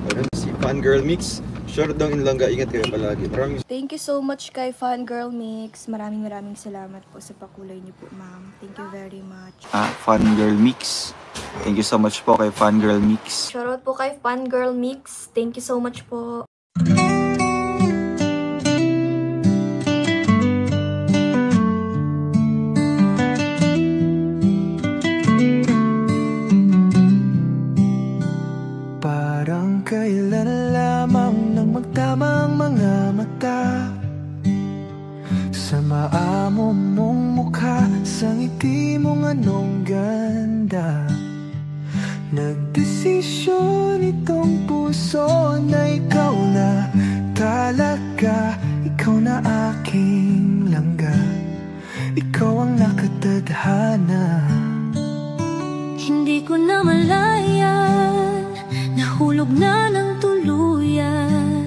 Ayun, si Fangirl Mix. Shoutout in Langga, ingat kayo palagi. Thank you so much kay Fangirl Mix. Maraming salamat po sa pakulay niyo po, ma'am. Thank you very much. Fangirl Mix. Thank you so much po kay Fangirl Mix. Shoutout po kay Fangirl Mix. Thank you so much po. Parang kailan lamang nang magtamang mga mata sa maamo mong mukha, sa ngiti mong anong ganda. Nagdesisyon itong puso na ikaw na talaga, ikaw na aking langga, ikaw ang nakatadhana. Hindi ko na malayan, nahulog na ng tuluyan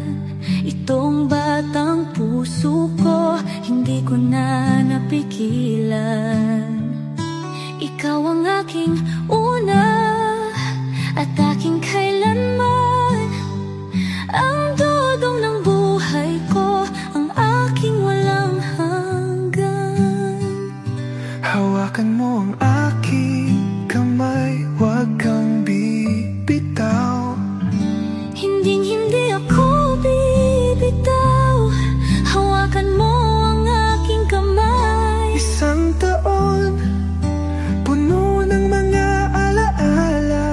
itong batang puso ko, hindi ko na napigilan. Ikaw ang aking una at aking kailanman, ang dudong ng buhay ko, ang aking walang hanggan. Hawakan mo ang aking kamay, huwag kang bibitaw. Hindi ako bibitaw, hawakan mo ang aking kamay. Isang taon, puno ng mga alaala.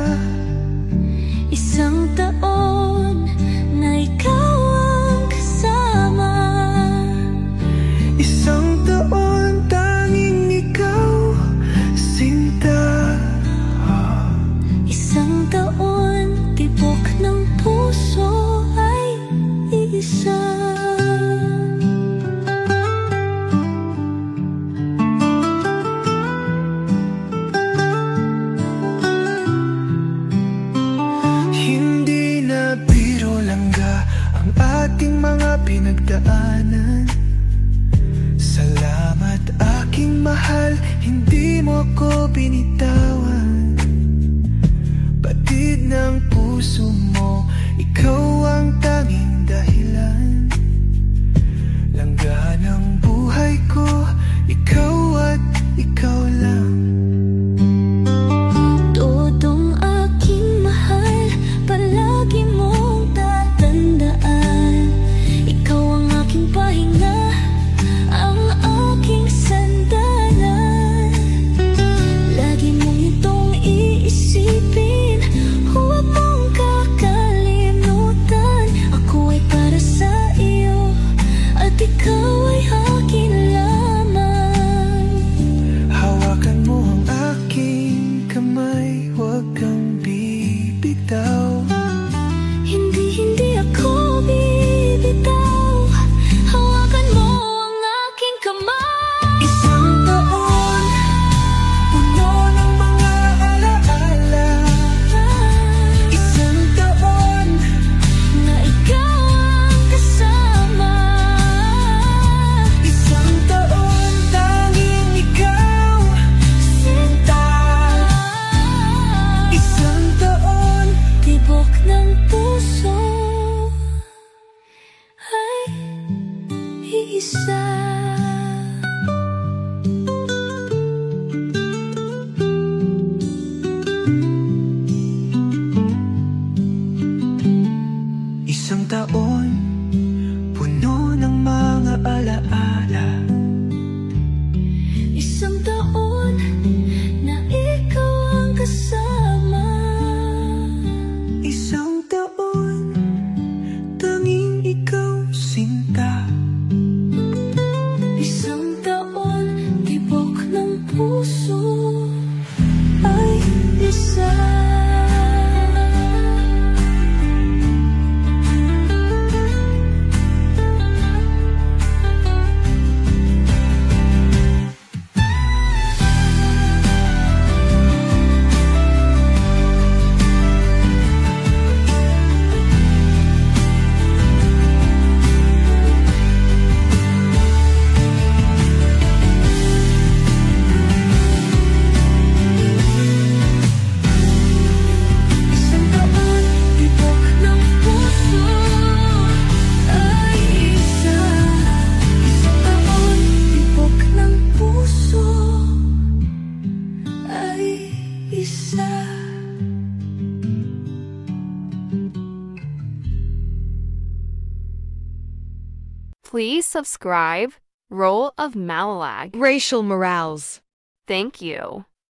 Isang taon na ikaw ang kasama. Isang taon, tanging ikaw, sinta. Isang taon, tibok ng puso ay iisa. Hindi na biro langga ang ating mga pinagdaanan. Salamat aking mahal, hindi mo ko binitawan. Batid ng puso mo, ikaw ang tanging dahilan. Langga ng buhay ko, ikaw at ikaw lang. Todong aking mahal, palagi mong tatandaan. Ikaw ang aking pahinga, ang aking sandalan. Lagi mong itong iisipin, huwag mong kakalimutan. Ako ay para sa iyo, at ikaw ay akin lamang. Hawakan mo ang aking kamay, huwag kang bibitaw. Hindi ako bibitaw, hawakan mo ang aking kamay. Isang taon, puno ng mga alaala. Isang taon, Na ikaw ang kasama. isang taon, tanging ikaw, sinta. Isang taon, Tibok ng puso ay iisa. isang taon, puno ng mga alaala. Isang taon na ikaw ang kasama. Isang taon, Please subscribe Role of Malalag. Racial Morales. Thank you.